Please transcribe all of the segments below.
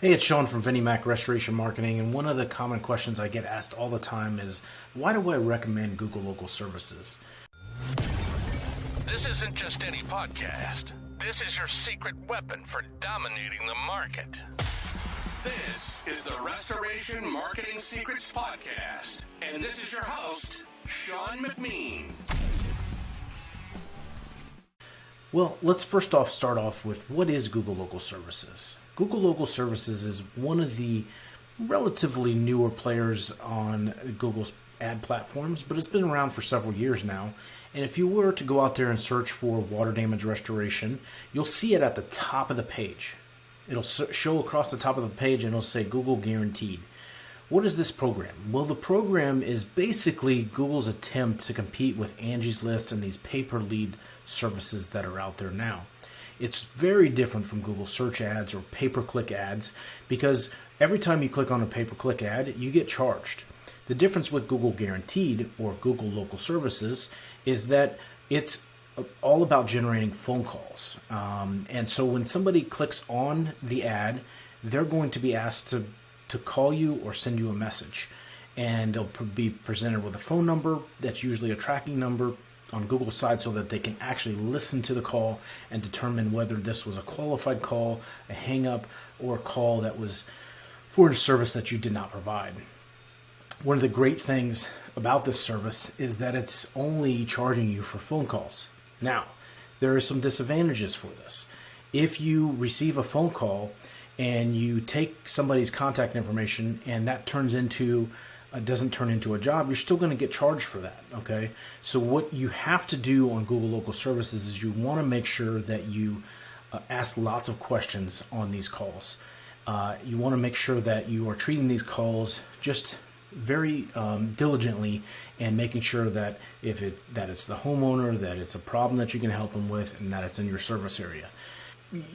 Hey, it's Sean from Vinnie Restoration Marketing, and one of the common questions I get asked all the time is, why do I recommend Google Local Services? This isn't just any podcast. This is your secret weapon for dominating the market. This is the Restoration Marketing Secrets Podcast, and this is your host, Sean McMean. Well, let's first off start off with what is Google Local Services? Google Local Services is one of the relatively newer players on Google's ad platforms, but it's been around for several years now. And if you were to go out there and search for water damage restoration, you'll see it at the top of the page. It'll show across the top of the page and it'll say Google Guaranteed. What is this program? Well, the program is basically Google's attempt to compete with Angie's List and these pay-per-lead services that are out there now. It's very different from Google search ads or pay-per-click ads because every time you click on a pay-per-click ad, you get charged. The difference with Google Guaranteed or Google Local Services is that it's all about generating phone calls. And so when somebody clicks on the ad, they're going to be asked to call you or send you a message. And they'll be presented with a phone number that's usually a tracking number on Google's side so that they can actually listen to the call and determine whether this was a qualified call, a hang-up, or a call that was for a service that you did not provide. One of the great things about this service is that it's only charging you for phone calls. Now, there are some disadvantages for this. If you receive a phone call and you take somebody's contact information and that doesn't turn into a job, you're still going to get charged for that, okay? So what you have to do on Google Local Services is you want to make sure that you ask lots of questions on these calls. You want to make sure that you are treating these calls just very diligently and making sure that that it's the homeowner, that it's a problem that you can help them with, and that it's in your service area.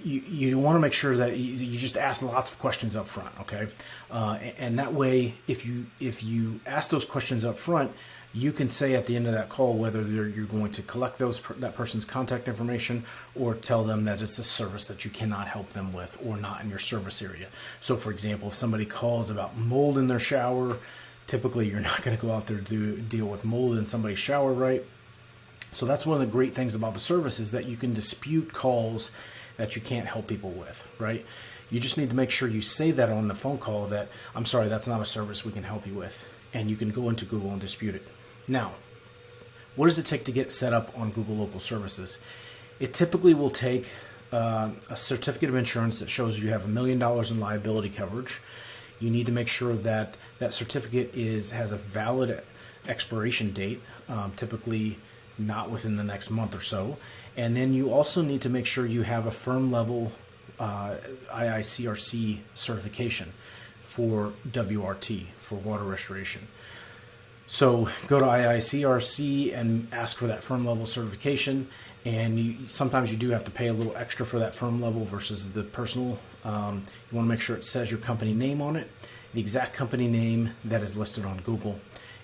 You want to make sure that you just ask lots of questions up front, okay? And that way, if you ask those questions up front, you can say at the end of that call whether you're going to collect that person's contact information or tell them that it's a service that you cannot help them with or not in your service area. So, for example, if somebody calls about mold in their shower, typically you're not going to go out there to deal with mold in somebody's shower, right? So that's one of the great things about the service is that you can dispute calls that you can't help people with, right? You just need to make sure you say that on the phone call that, I'm sorry, that's not a service we can help you with. And you can go into Google and dispute it. Now, what does it take to get set up on Google Local Services? It typically will take a certificate of insurance that shows you have $1 million in liability coverage. You need to make sure that that certificate has a valid expiration date, typically not within the next month or so. And then you also need to make sure you have a firm level IICRC certification for WRT, for water restoration. So go to IICRC and ask for that firm level certification. And sometimes you do have to pay a little extra for that firm level versus the personal. You want to make sure it says your company name on it, the exact company name that is listed on Google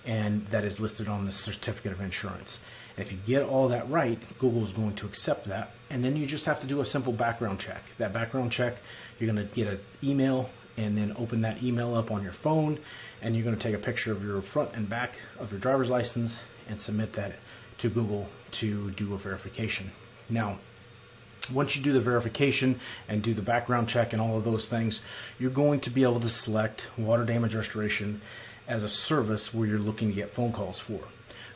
and that is listed on the certificate of insurance. And if you get all that right, Google is going to accept that. And then you just have to do a simple background check. That background check, you're going to get an email and then open that email up on your phone. And you're going to take a picture of your front and back of your driver's license and submit that to Google to do a verification. Now, once you do the verification and do the background check and all of those things, you're going to be able to select water damage restoration as a service where you're looking to get phone calls for.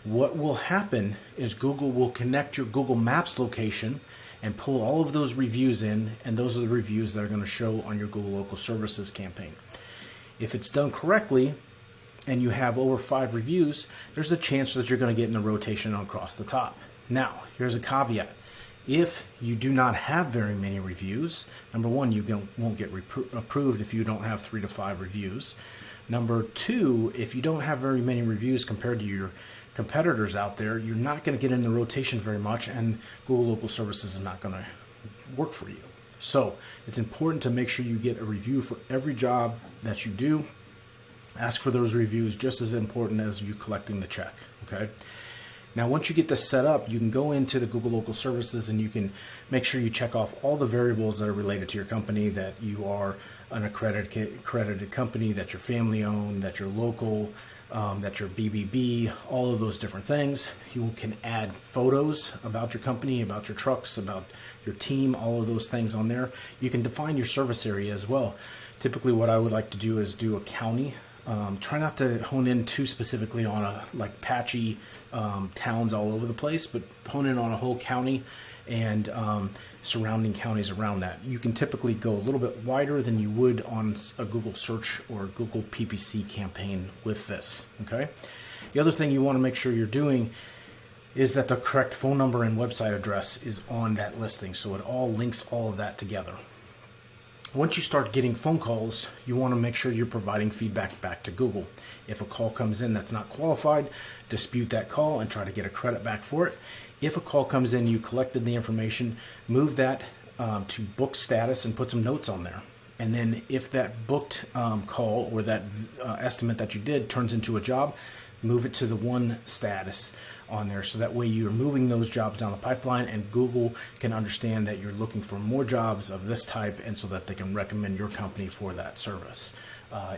What will happen is Google will connect your Google Maps location and pull all of those reviews in, and those are the reviews that are going to show on your Google Local Services campaign. If it's done correctly and you have over 5 reviews, there's a chance that you're going to get in the rotation across the top. Now, here's a caveat. If you do not have very many reviews, number one, you won't get approved if you don't have 3 to 5 reviews. Number two, if you don't have very many reviews compared to your competitors out there, you're not going to get in the rotation very much, and Google Local Services is not going to work for you. So it's important to make sure you get a review for every job that you do. Ask for those reviews just as important as you collecting the check, okay? Now, once you get this set up, you can go into the Google Local Services and you can make sure you check off all the variables that are related to your company, that you are an accredited company, that you're family owned, that you're local, that you're BBB, all of those different things. You can add photos about your company, about your trucks, about your team, all of those things on there. You can define your service area as well. Typically what I would like to do is do a county. Try not to hone in too specifically on patchy towns all over the place, but hone in on a whole county and surrounding counties around that. You can typically go a little bit wider than you would on a Google search or Google PPC campaign with this, okay? The other thing you want to make sure you're doing is that the correct phone number and website address is on that listing, so it all links all of that together. Once you start getting phone calls, you want to make sure you're providing feedback back to Google. If a call comes in that's not qualified, dispute that call and try to get a credit back for it. If a call comes in, you collected the information, move that to booked status and put some notes on there. And then if that booked call or that estimate that you did turns into a job, move it to the one status on there. So that way you're moving those jobs down the pipeline and Google can understand that you're looking for more jobs of this type, and so that they can recommend your company for that service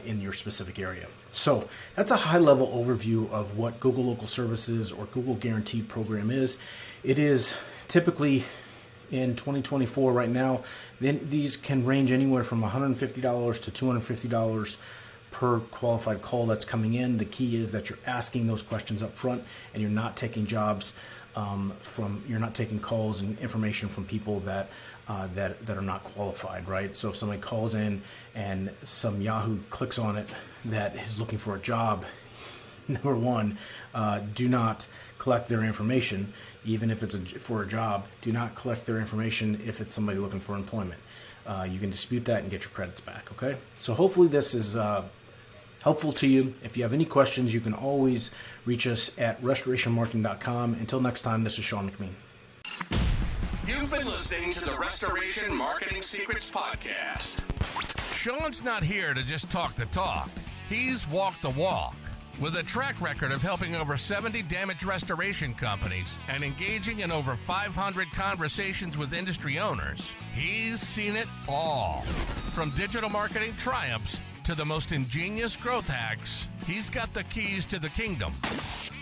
in your specific area. So that's a high-level overview of what Google Local Services or Google Guaranteed program is. It is typically in 2024 right now, then these can range anywhere from $150 to $250 per qualified call that's coming in. The key is that you're asking those questions up front and you're not taking jobs you're not taking calls and information from people that are not qualified, right? So if somebody calls in and some Yahoo clicks on it that is looking for a job, number one, do not collect their information. Even if it's for a job, do not collect their information if it's somebody looking for employment. You can dispute that and get your credits back, okay? So hopefully this is helpful to you. If you have any questions, you can always reach us at restorationmarketing.com. Until next time, this is Sean McMean. You've been listening to the Restoration Marketing Secrets Podcast. Sean's not here to just talk the talk. He's walked the walk. With a track record of helping over 70 damage restoration companies and engaging in over 500 conversations with industry owners, he's seen it all. From digital marketing triumphs to the most ingenious growth hacks, he's got the keys to the kingdom,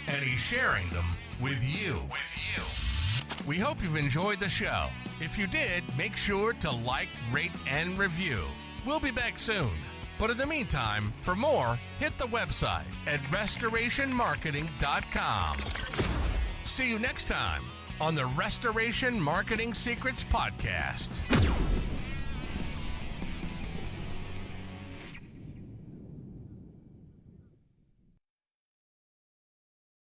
and he's sharing them with you. We hope you've enjoyed the show. If you did, make sure to like, rate, and review. We'll be back soon. But in the meantime, for more, hit the website at restorationmarketing.com. See you next time on the Restoration Marketing Secrets Podcast.